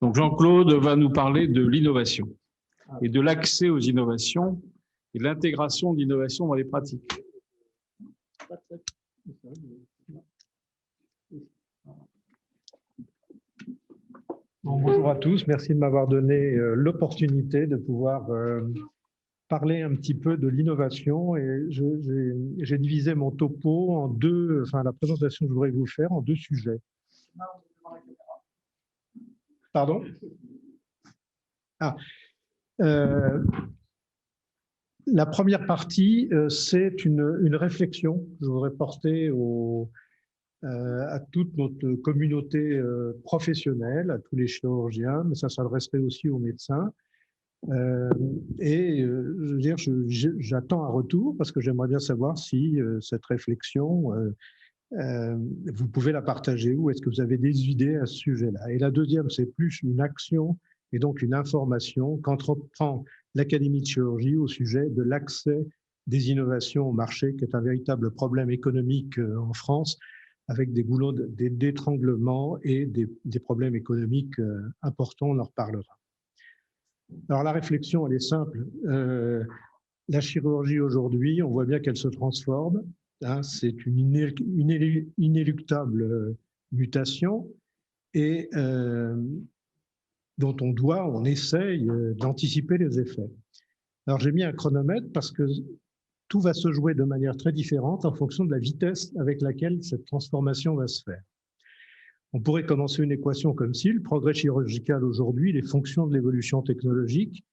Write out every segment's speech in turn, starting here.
Donc Jean-Claude va nous parler de l'innovation et de l'accès aux innovations et de l'intégration de l'innovation dans les pratiques. Bonjour à tous, merci de m'avoir donné l'opportunité de pouvoir parler un petit peu de l'innovation. Et j'ai divisé mon topo en deux, enfin la présentation que je voudrais vous faire en deux sujets. Pardon? La première partie, c'est une réflexion que je voudrais porter à toute notre communauté professionnelle, à tous les chirurgiens, mais ça s'adresserait aussi aux médecins. Je veux dire, j'attends un retour parce que j'aimerais bien savoir si cette réflexion, vous pouvez la partager ou est-ce que vous avez des idées à ce sujet-là. Et la deuxième, c'est plus une action et donc une information qu'entreprend l'Académie de chirurgie au sujet de l'accès des innovations au marché, qui est un véritable problème économique en France, avec des goulots d'étranglement et des problèmes économiques importants, on en reparlera. Alors la réflexion, elle est simple. La chirurgie aujourd'hui, on voit bien qu'elle se transforme. Hein, c'est une inéluctable mutation et dont on essaye d'anticiper les effets. Alors j'ai mis un chronomètre parce que tout va se jouer de manière très différente en fonction de la vitesse avec laquelle cette transformation va se faire. On pourrait commencer une équation comme ci, le progrès chirurgical aujourd'hui, les fonctions de l'évolution technologique,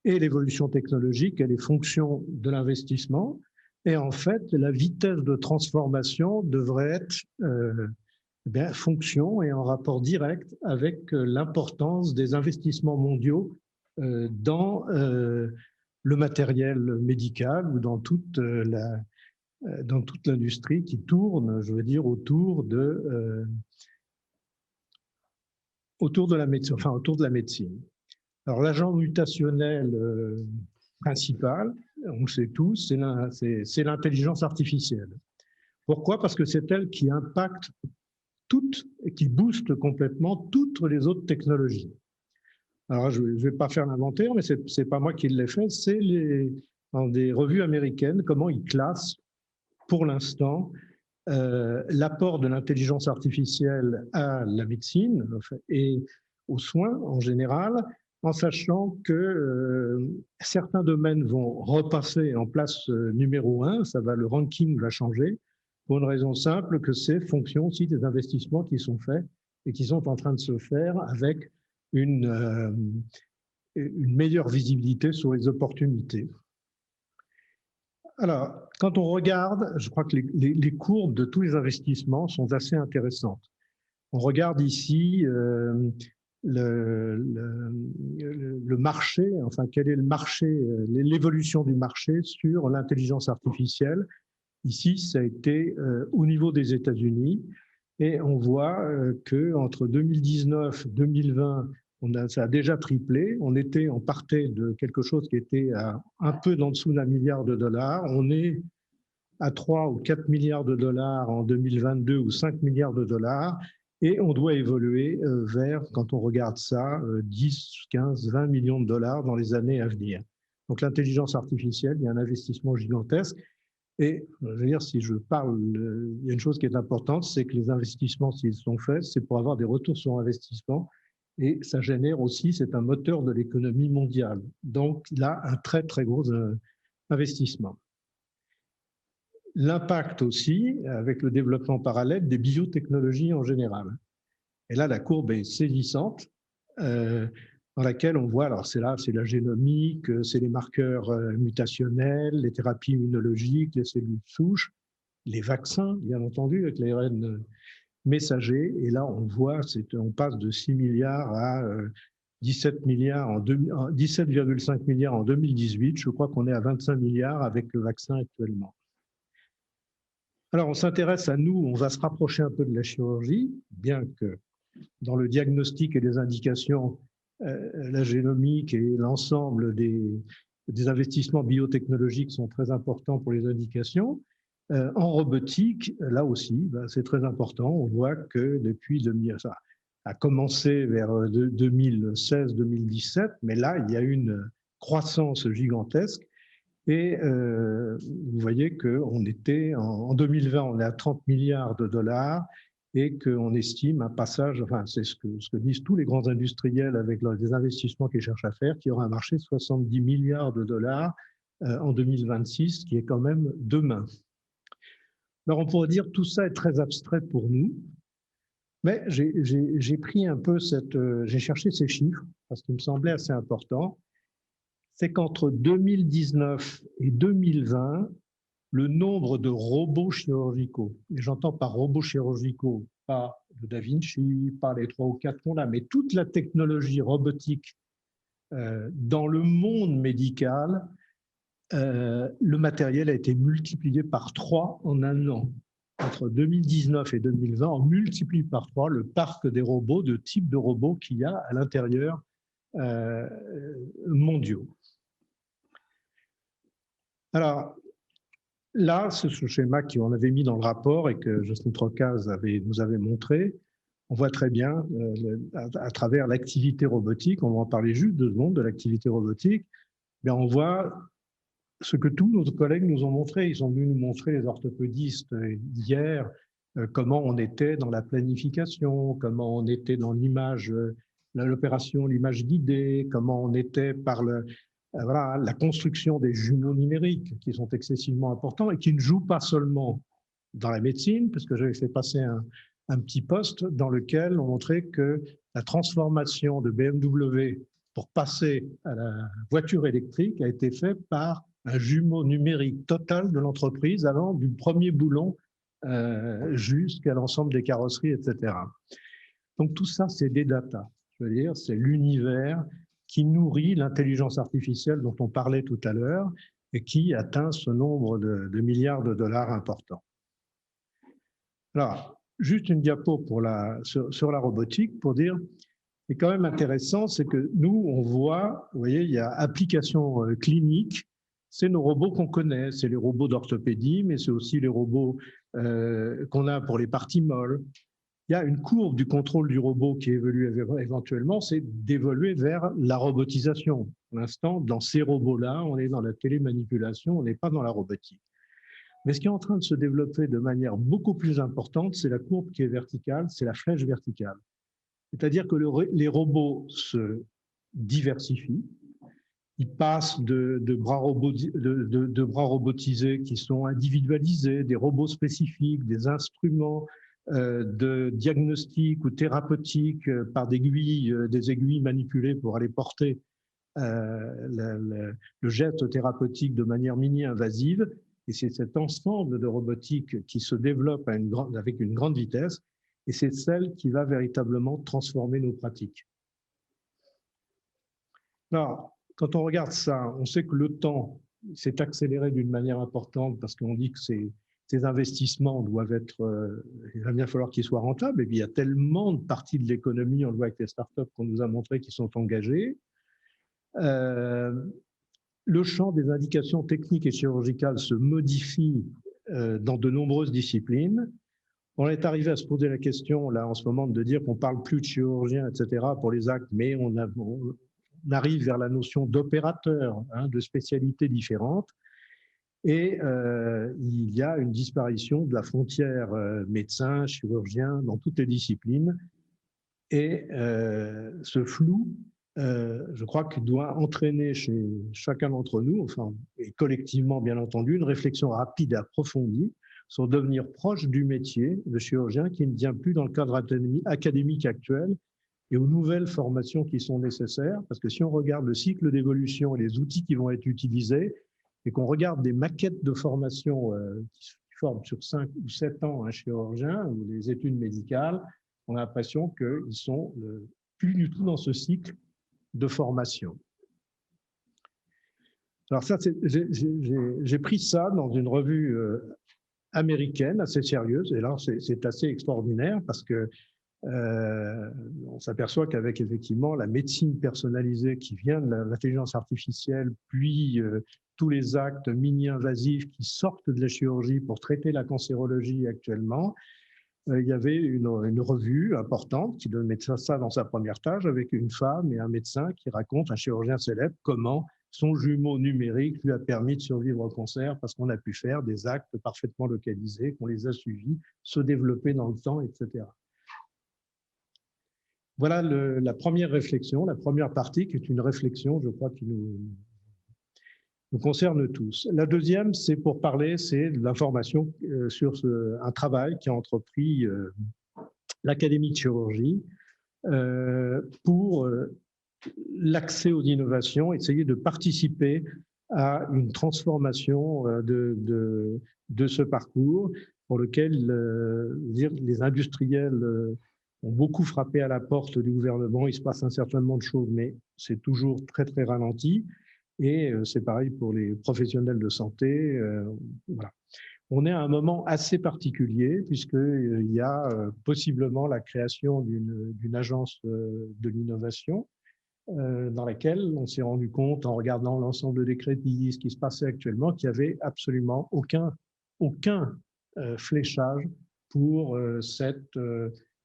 et l'évolution technologique, elle est fonction de l'investissement. Et en fait, la vitesse de transformation devrait être fonction et en rapport direct avec l'importance des investissements mondiaux dans le matériel médical ou dans toute l'industrie qui tourne, je veux dire, autour de la médecine, enfin autour de la médecine. Alors l'agent mutationnel principal, on le sait tous, c'est l'intelligence artificielle. Pourquoi? Parce que c'est elle qui impacte toutes et qui booste complètement toutes les autres technologies. Alors je ne vais pas faire l'inventaire, mais ce n'est pas moi qui l'ai fait, c'est dans des revues américaines, comment ils classent pour l'instant l'apport de l'intelligence artificielle à la médecine et aux soins en général, en sachant que certains domaines vont repasser en place numéro 1, le ranking va changer, pour une raison simple que c'est fonction aussi des investissements qui sont faits et qui sont en train de se faire avec une meilleure visibilité sur les opportunités. Alors, quand on regarde, je crois que les courbes de tous les investissements sont assez intéressantes. On regarde ici le marché, enfin quel est le marché, l'évolution du marché sur l'intelligence artificielle. Ici, ça a été au niveau des États-Unis et on voit qu'entre 2019 et 2020, ça a déjà triplé. On partait de quelque chose qui était à un peu en dessous d'1 milliard de dollars. On est à 3 ou 4 milliards de dollars en 2022 ou 5 milliards de dollars. Et on doit évoluer vers, quand on regarde ça, 10, 15, 20 millions de dollars dans les années à venir. Donc l'intelligence artificielle, il y a un investissement gigantesque. Et je veux dire, si je parle, il y a une chose qui est importante, c'est que les investissements, s'ils sont faits, c'est pour avoir des retours sur investissement. Et ça génère aussi, c'est un moteur de l'économie mondiale. Donc là, un très, très gros investissement. L'impact aussi, avec le développement parallèle des biotechnologies en général. Et là, la courbe est saisissante, dans laquelle on voit, alors c'est la génomique, c'est les marqueurs mutationnels, les thérapies immunologiques, les cellules souches, les vaccins, bien entendu, avec l'ARN messager. Et là, on voit, on passe de 6 milliards à 17,5 milliards en 2018. Je crois qu'on est à 25 milliards avec le vaccin actuellement. Alors, on s'intéresse à nous, on va se rapprocher un peu de la chirurgie, bien que dans le diagnostic et les indications, la génomique et l'ensemble des investissements biotechnologiques sont très importants pour les indications. En robotique, là aussi, c'est très important. On voit que depuis a commencé vers 2016-2017, mais là, il y a une croissance gigantesque. Et vous voyez qu'on était, en 2020, on est à 30 milliards de dollars et qu'on estime un passage, enfin, c'est ce que disent tous les grands industriels avec des investissements qu'ils cherchent à faire, qu'il y aura un marché de 70 milliards de dollars en 2026, qui est quand même demain. Alors, on pourrait dire que tout ça est très abstrait pour nous, mais j'ai pris un peu j'ai cherché ces chiffres parce qu'ils me semblaient assez importants. C'est qu'entre 2019 et 2020, le nombre de robots chirurgicaux, et j'entends par robots chirurgicaux, pas le Da Vinci, pas les 3 ou 4 qu'on a, mais toute la technologie robotique dans le monde médical, le matériel a été multiplié par 3 en un an. Entre 2019 et 2020, on multiplie par 3 le parc des robots, de type de robots qu'il y a à l'intérieur mondiaux. Alors, là, c'est ce schéma qu'on avait mis dans le rapport et que Jocelyne Trocaz nous avait montré. On voit très bien, à travers l'activité robotique, on va en parler juste 2 secondes de l'activité robotique, mais on voit ce que tous nos collègues nous ont montré. Ils sont venus nous montrer, les orthopédistes, hier, comment on était dans la planification, comment on était dans l'image, l'opération, l'image guidée, comment on était par voilà, la construction des jumeaux numériques qui sont excessivement importants et qui ne jouent pas seulement dans la médecine, parce que j'avais fait passer un petit post dans lequel on montrait que la transformation de BMW pour passer à la voiture électrique a été faite par un jumeau numérique total de l'entreprise, allant du premier boulon jusqu'à l'ensemble des carrosseries, etc. Donc tout ça, c'est des data. Je veux dire, c'est l'univers qui nourrit l'intelligence artificielle dont on parlait tout à l'heure et qui atteint ce nombre de milliards de dollars importants. Alors, juste une diapo sur la robotique pour dire, ce qui est quand même intéressant, c'est que nous, on voit, vous voyez, il y a applications cliniques, c'est nos robots qu'on connaît, c'est les robots d'orthopédie, mais c'est aussi les robots qu'on a pour les parties molles. Il y a une courbe du contrôle du robot qui évolue éventuellement, c'est d'évoluer vers la robotisation. Pour l'instant, dans ces robots-là, on est dans la télémanipulation, on n'est pas dans la robotique. Mais ce qui est en train de se développer de manière beaucoup plus importante, c'est la courbe qui est verticale, c'est la flèche verticale. C'est-à-dire que les robots se diversifient, ils passent de bras robotisés qui sont individualisés, des robots spécifiques, des instruments de diagnostic ou thérapeutique par des aiguilles manipulées pour aller porter le geste thérapeutique de manière mini-invasive. Et c'est cet ensemble de robotique qui se développe avec une grande vitesse, et c'est celle qui va véritablement transformer nos pratiques. Alors, quand on regarde ça, on sait que le temps s'est accéléré d'une manière importante parce qu'on dit que ces investissements doivent être, il va bien falloir qu'ils soient rentables, et puis il y a tellement de parties de l'économie, on le voit avec les startups qu'on nous a montré, qui sont engagées. Le champ des indications techniques et chirurgicales se modifie dans de nombreuses disciplines. On est arrivé à se poser la question, là, en ce moment, de dire qu'on ne parle plus de chirurgien, etc., pour les actes, mais on arrive vers la notion d'opérateur, hein, de spécialités différentes. Et il y a une disparition de la frontière médecin, chirurgien, dans toutes les disciplines. Et ce flou, je crois qu'il doit entraîner chez chacun d'entre nous, enfin, et collectivement bien entendu, une réflexion rapide et approfondie sur devenir proche du métier de chirurgien qui ne vient plus dans le cadre académique actuel et aux nouvelles formations qui sont nécessaires. Parce que si on regarde le cycle d'évolution et les outils qui vont être utilisés, et qu'on regarde des maquettes de formation qui forment sur 5 ou 7 ans un chirurgien ou les études médicales, on a l'impression qu'ils sont plus du tout dans ce cycle de formation. Alors ça, j'ai pris ça dans une revue américaine assez sérieuse, et là c'est assez extraordinaire parce que on s'aperçoit qu'avec effectivement la médecine personnalisée qui vient de l'intelligence artificielle, puis tous les actes mini-invasifs qui sortent de la chirurgie pour traiter la cancérologie actuellement, il y avait une revue importante qui devait mettre ça dans sa première page avec une femme et un médecin qui raconte, un chirurgien célèbre, comment son jumeau numérique lui a permis de survivre au cancer parce qu'on a pu faire des actes parfaitement localisés, qu'on les a suivis, se développer dans le temps, etc. Voilà la première réflexion, la première partie qui est une réflexion, je crois, qui nous concerne tous. La deuxième, c'est pour parler, c'est de l'information sur un travail qu'a entrepris l'Académie de chirurgie pour l'accès aux innovations, essayer de participer à une transformation de ce parcours pour lequel les industriels ont beaucoup frappé à la porte du gouvernement. Il se passe un certain nombre de choses, mais c'est toujours très, très ralenti. Et c'est pareil pour les professionnels de santé. Voilà. On est à un moment assez particulier puisqu'il y a possiblement la création d'une agence de l'innovation dans laquelle on s'est rendu compte, en regardant l'ensemble des crédits, ce qui se passait actuellement, qu'il n'y avait absolument aucun fléchage pour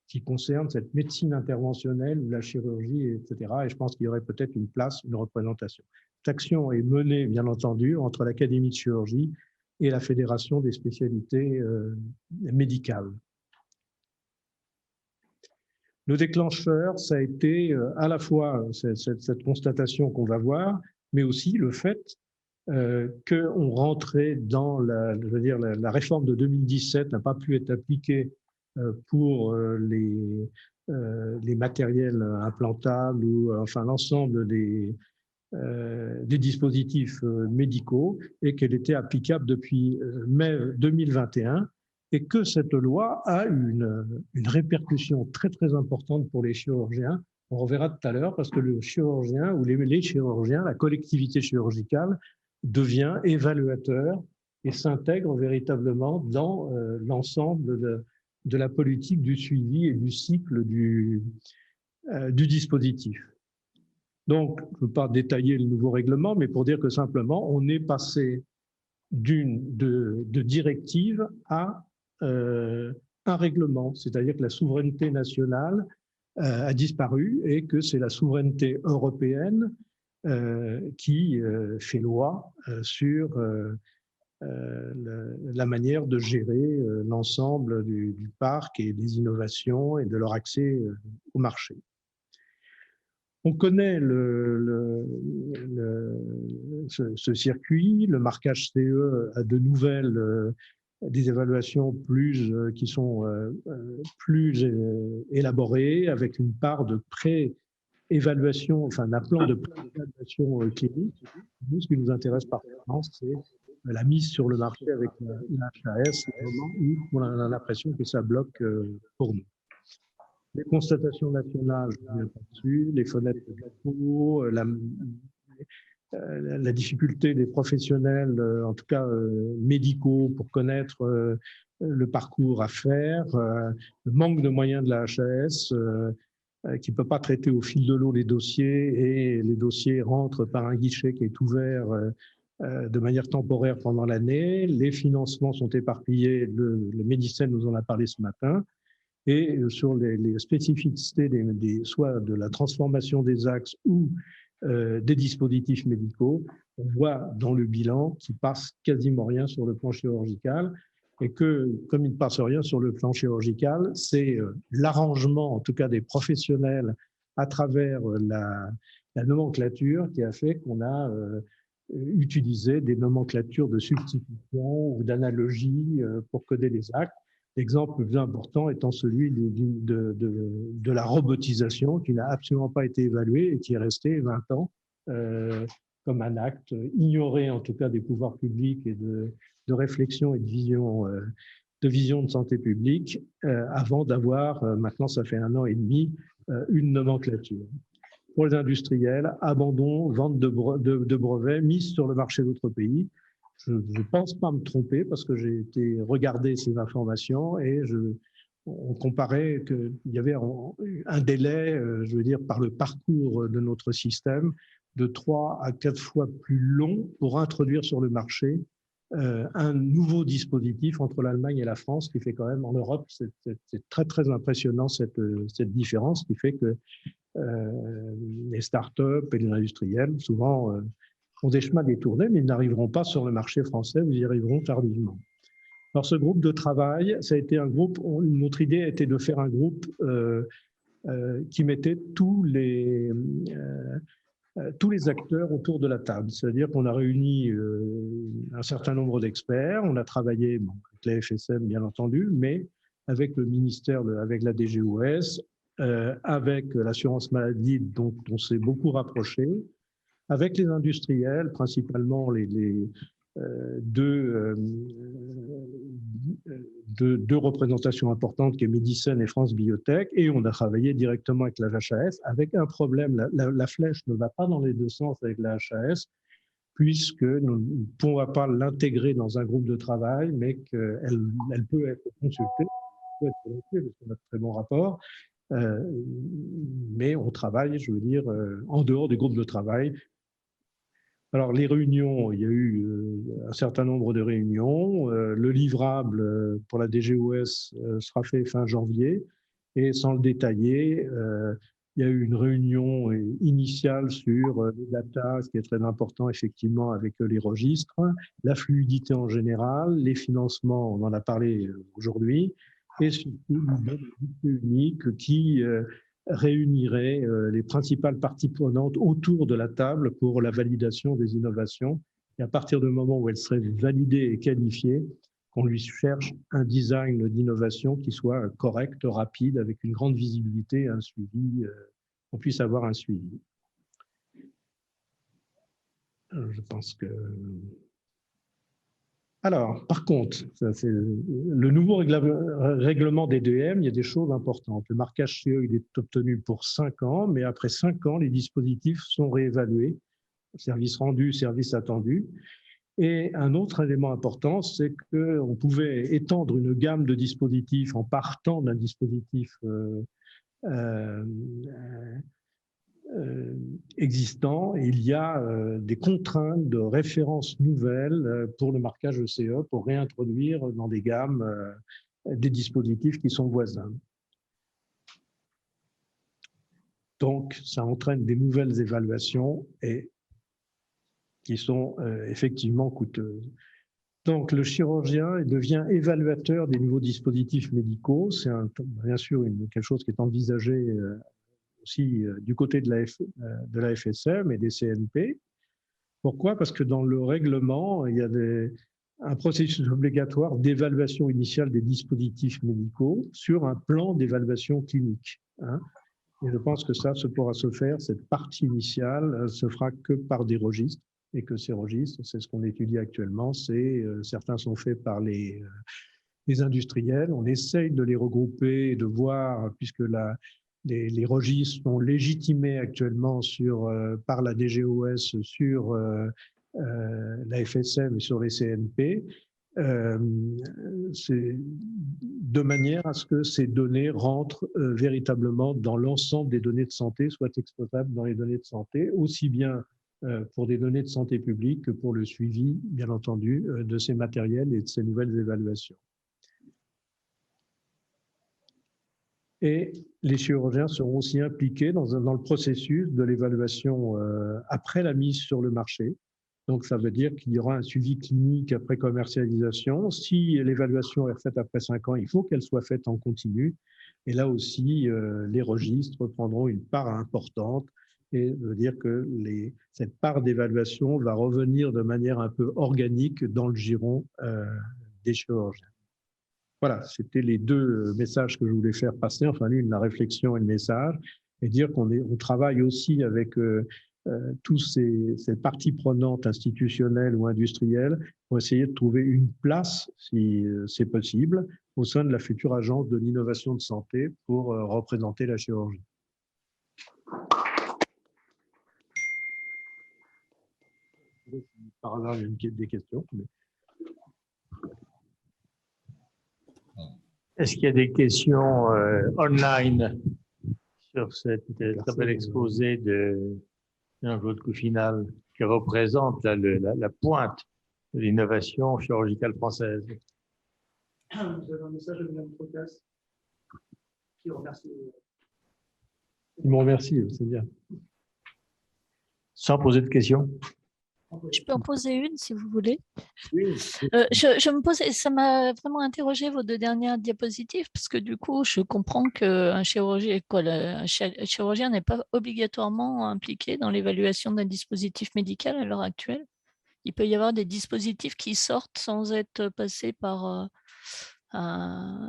qui concerne cette médecine interventionnelle ou la chirurgie, etc. Et je pense qu'il y aurait peut-être une place, une représentation. Cette action est menée, bien entendu, entre l'Académie de chirurgie et la Fédération des spécialités médicales. Le déclencheur, ça a été à la fois cette constatation qu'on va voir, mais aussi le fait qu'on rentrait dans la réforme de 2017 n'a pas pu être appliquée pour les matériels implantables ou enfin l'ensemble des dispositifs médicaux et qu'elle était applicable depuis mai 2021 et que cette loi a une répercussion très très importante pour les chirurgiens. On reverra tout à l'heure parce que le chirurgien ou les chirurgiens, la collectivité chirurgicale devient évaluateur et s'intègre véritablement dans l'ensemble de la politique du suivi et du cycle du dispositif. Donc, je ne veux pas détailler le nouveau règlement, mais pour dire que simplement, on est passé de directive à un règlement, c'est-à-dire que la souveraineté nationale a disparu et que c'est la souveraineté européenne qui fait loi sur la manière de gérer l'ensemble du parc et des innovations et de leur accès au marché. On connaît ce circuit, le marquage CE a de nouvelles des évaluations qui sont plus élaborées, avec une part de pré-évaluation, enfin d'un plan de pré-évaluation clinique. Nous, ce qui nous intéresse particulièrement, c'est la mise sur le marché avec l'HAS, au moment où on a l'impression que ça bloque pour nous. Les constatations nationales, je ne reviens pas dessus, les fenêtres de capot, la difficulté des professionnels, en tout cas médicaux, pour connaître le parcours à faire, le manque de moyens de la HAS, qui ne peut pas traiter au fil de l'eau les dossiers, et les dossiers rentrent par un guichet qui est ouvert de manière temporaire pendant l'année. Les financements sont éparpillés, le Médicène nous en a parlé ce matin. Et sur les spécificités soit de la transformation des axes ou des dispositifs médicaux, on voit dans le bilan qu'il ne passe quasiment rien sur le plan chirurgical et que, comme il ne passe rien sur le plan chirurgical, c'est l'arrangement, en tout cas des professionnels, à travers la nomenclature qui a fait qu'on a utilisé des nomenclatures de substitution ou d'analogie pour coder les actes. L'exemple le plus important étant celui de la robotisation qui n'a absolument pas été évalué et qui est resté 20 ans comme un acte ignoré en tout cas des pouvoirs publics et de réflexion et de vision de santé publique avant d'avoir, maintenant ça fait 1 an et demi, une nomenclature. Pour les industriels, abandon, vente de brevets, mise sur le marché d'autres pays. Je ne pense pas me tromper parce que j'ai été regarder ces informations et on comparait qu'il y avait un délai, je veux dire, par le parcours de notre système, de 3 à 4 fois plus long pour introduire sur le marché un nouveau dispositif entre l'Allemagne et la France qui fait quand même, en Europe, c'est très, très impressionnant cette différence qui fait que les startups et les industriels, souvent, ont des chemins détournés, mais ils n'arriveront pas sur le marché français, ou ils y arriveront tardivement. Alors, ce groupe de travail, ça a été un groupe, notre idée était de faire un groupe qui mettait tous les acteurs autour de la table. C'est-à-dire qu'on a réuni un certain nombre d'experts, on a travaillé avec la FSM, bien entendu, mais avec le ministère, avec la DGOS, avec l'assurance maladie dont on s'est beaucoup rapproché, avec les industriels, principalement deux représentations importantes qui est Medicine et France Biotech, et on a travaillé directement avec la HAS avec un problème, la flèche ne va pas dans les deux sens avec la HAS, puisque nous ne pouvons pas l'intégrer dans un groupe de travail, mais qu'elle peut être consultée, parce qu'on a de très bons rapports, mais on travaille, je veux dire, en dehors des groupes de travail. Alors, les réunions, il y a eu un certain nombre de réunions. Le livrable pour la DGOS sera fait fin janvier. Et sans le détailler, il y a eu une réunion initiale sur les data, ce qui est très important, effectivement, avec les registres, la fluidité en général, les financements, on en a parlé aujourd'hui, et surtout une unique qui réunirait les principales parties prenantes autour de la table pour la validation des innovations. Et à partir du moment où elles seraient validées et qualifiées, qu'on lui cherche un design d'innovation qui soit correct, rapide, avec une grande visibilité, un suivi, qu'on puisse avoir un suivi. Je pense que... Alors, par contre, le nouveau règlement des DM, il y a des choses importantes. Le marquage CE, il est obtenu pour 5 ans, mais après 5 ans, les dispositifs sont réévalués, service rendu, service attendu. Et un autre élément important, c'est qu'on pouvait étendre une gamme de dispositifs en partant d'un dispositif existant. Et il y a des contraintes de référence nouvelles pour le marquage ECE pour réintroduire dans des gammes des dispositifs qui sont voisins. Donc, ça entraîne des nouvelles évaluations et qui sont effectivement coûteuses. Donc, le chirurgien devient évaluateur des nouveaux dispositifs médicaux. C'est bien sûr quelque chose qui est envisagé aussi du côté de la FSM et des CNP. Pourquoi? Parce que dans le règlement, il y a un processus obligatoire d'évaluation initiale des dispositifs médicaux sur un plan d'évaluation clinique. Hein. Et je pense que ça pourra se faire, cette partie initiale se fera que par des registres, et que ces registres, c'est ce qu'on étudie actuellement, certains sont faits par les industriels. On essaye de les regrouper et de voir, puisque les registres sont légitimés actuellement par la DGOS sur la FSM et sur les CNP, de manière à ce que ces données rentrent véritablement dans l'ensemble des données de santé, soient exploitables dans les données de santé, aussi bien pour des données de santé publique que pour le suivi, bien entendu, de ces matériels et de ces nouvelles évaluations. Et les chirurgiens seront aussi impliqués dans le processus de l'évaluation après la mise sur le marché. Donc, ça veut dire qu'il y aura un suivi clinique après commercialisation. Si l'évaluation est faite après 5 ans, il faut qu'elle soit faite en continu. Et là aussi, les registres prendront une part importante. Et veut dire que cette part d'évaluation va revenir de manière un peu organique dans le giron des chirurgiens. Voilà, c'était les deux messages que je voulais faire passer, enfin l'une, la réflexion et le message, et dire qu'on travaille aussi avec tous ces parties prenantes institutionnelles ou industrielles pour essayer de trouver une place, si c'est possible, au sein de la future agence de l'innovation de santé pour représenter la chirurgie. Par hasard, il y a des questions. Est-ce qu'il y a des questions online sur cet bel exposé de Jean-Claude Coufinal qui représente la pointe de l'innovation chirurgicale française. Vous avez un message de Mme Procas qui remercie. Il me remercie, c'est bien. Sans poser de questions. Je peux en poser une si vous voulez. Oui. Je me posais, ça m'a vraiment interrogé vos 2 dernières diapositives parce que du coup, je comprends qu'un chirurgien n'est pas obligatoirement impliqué dans l'évaluation d'un dispositif médical à l'heure actuelle. Il peut y avoir des dispositifs qui sortent sans être passés par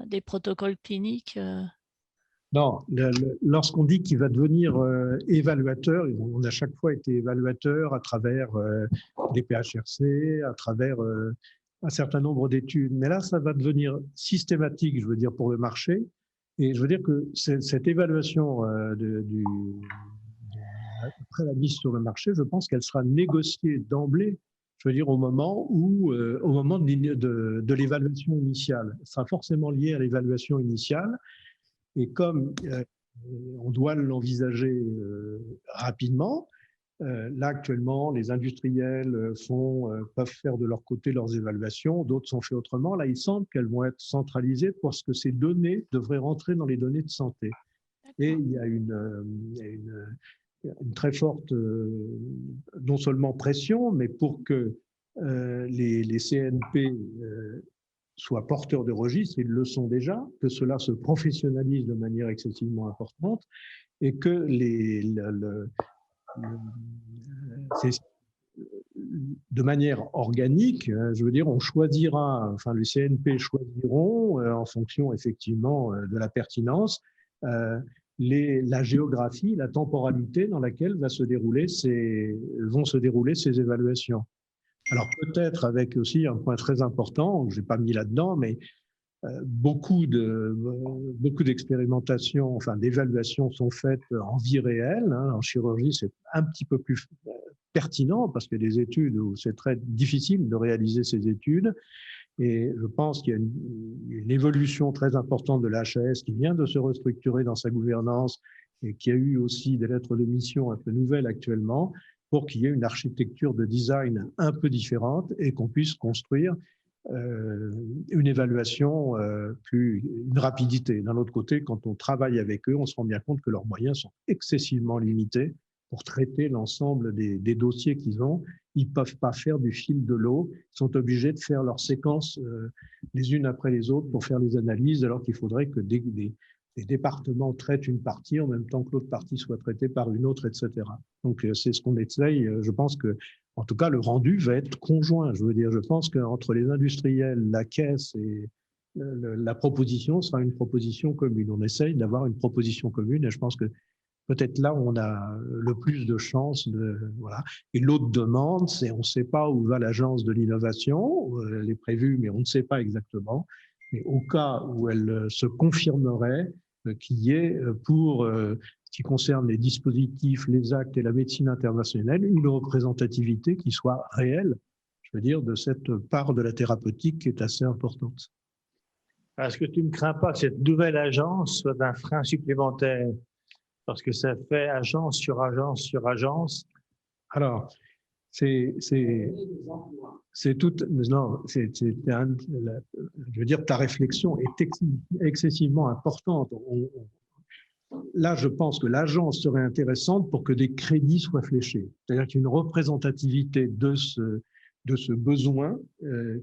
des protocoles cliniques. Non, lorsqu'on dit qu'il va devenir évaluateur, on a chaque fois été évaluateur à travers des PHRC, à travers un certain nombre d'études. Mais là, ça va devenir systématique, je veux dire, pour le marché. Et je veux dire que cette évaluation après la mise sur le marché, je pense qu'elle sera négociée d'emblée, je veux dire, au moment de l'évaluation initiale. Elle sera forcément liée à l'évaluation initiale. Et comme on doit l'envisager rapidement, là actuellement, les industriels peuvent faire de leur côté leurs évaluations, d'autres sont faits autrement. Là, il semble qu'elles vont être centralisées parce que ces données devraient rentrer dans les données de santé. Et il y a une très forte, non seulement pression, mais pour que les CNP soient porteurs de registres, ils le sont déjà, que cela se professionnalise de manière excessivement importante et que de manière organique, je veux dire, on choisira, enfin les CNP choisiront en fonction effectivement de la pertinence, la géographie, la temporalité dans laquelle vont se dérouler ces évaluations. Alors peut-être avec aussi un point très important, que je n'ai pas mis là-dedans, mais beaucoup d'expérimentations, enfin d'évaluations sont faites en vie réelle. En chirurgie, c'est un petit peu plus pertinent parce qu'il y a des études où c'est très difficile de réaliser ces études. Et je pense qu'il y a une évolution très importante de l'HAS qui vient de se restructurer dans sa gouvernance et qui a eu aussi des lettres de mission un peu nouvelles actuellement, pour qu'il y ait une architecture de design un peu différente et qu'on puisse construire une évaluation, une rapidité. D'un autre côté, quand on travaille avec eux, on se rend bien compte que leurs moyens sont excessivement limités pour traiter l'ensemble des dossiers qu'ils ont. Ils ne peuvent pas faire du fil de l'eau, ils sont obligés de faire leurs séquences les unes après les autres pour faire les analyses, alors qu'il faudrait que des départements traitent une partie en même temps que l'autre partie soit traitée par une autre, etc. Donc, c'est ce qu'on essaye. Je pense que, en tout cas, le rendu va être conjoint. Je veux dire, je pense qu'entre les industriels, la caisse et la proposition sera une proposition commune. On essaye d'avoir une proposition commune et je pense que peut-être là où on a le plus de chances. Voilà. Et l'autre demande, c'est on ne sait pas où va l'agence de l'innovation. Elle est prévue, mais on ne sait pas exactement. Mais au cas où elle se confirmerait, qu'il y ait, pour ce qui concerne les dispositifs, les actes et la médecine interventionnelle, une représentativité qui soit réelle, je veux dire, de cette part de la thérapeutique qui est assez importante. Est-ce que tu ne crains pas que cette nouvelle agence soit un frein supplémentaire? Parce que ça fait agence sur agence sur agence. Alors, c'est tout. Non, je veux dire, ta réflexion est excessivement importante. Là, je pense que l'agence serait intéressante pour que des crédits soient fléchés. C'est-à-dire qu'il y a une représentativité de ce besoin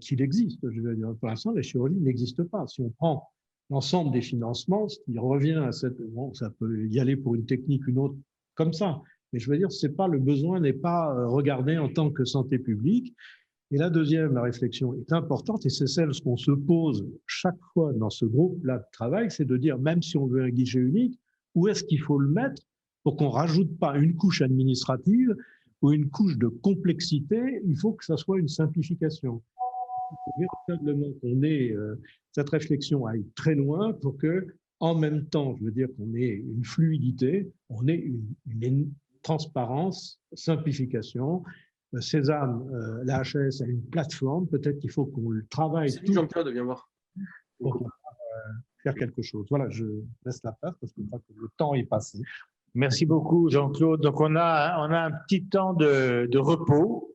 qu'il existe. Je veux dire, pour l'instant, la chirurgie n'existe pas. Si on prend l'ensemble des financements, ce qui revient à cette... Bon, ça peut y aller pour une technique, une autre, comme ça. Mais je veux dire, le besoin n'est pas regardé en tant que santé publique. Et la deuxième réflexion est importante, et c'est celle qu'on se pose chaque fois dans ce groupe-là de travail, c'est de dire, même si on veut un guichet unique, où est-ce qu'il faut le mettre pour qu'on ne rajoute pas une couche administrative ou une couche de complexité? Il faut que ça soit une simplification. Il faut véritablement qu'on ait cette réflexion aille très loin pour que, en même temps, je veux dire qu'on ait une fluidité, on ait une transparence, simplification. Sésame, la HAS a une plateforme, peut-être qu'il faut qu'on le travaille. Jean-Claude, viens voir. Pour faire quelque chose. Voilà, je laisse la place parce que je crois que le temps est passé. Merci beaucoup, Jean-Claude. Donc, on a un petit temps de repos.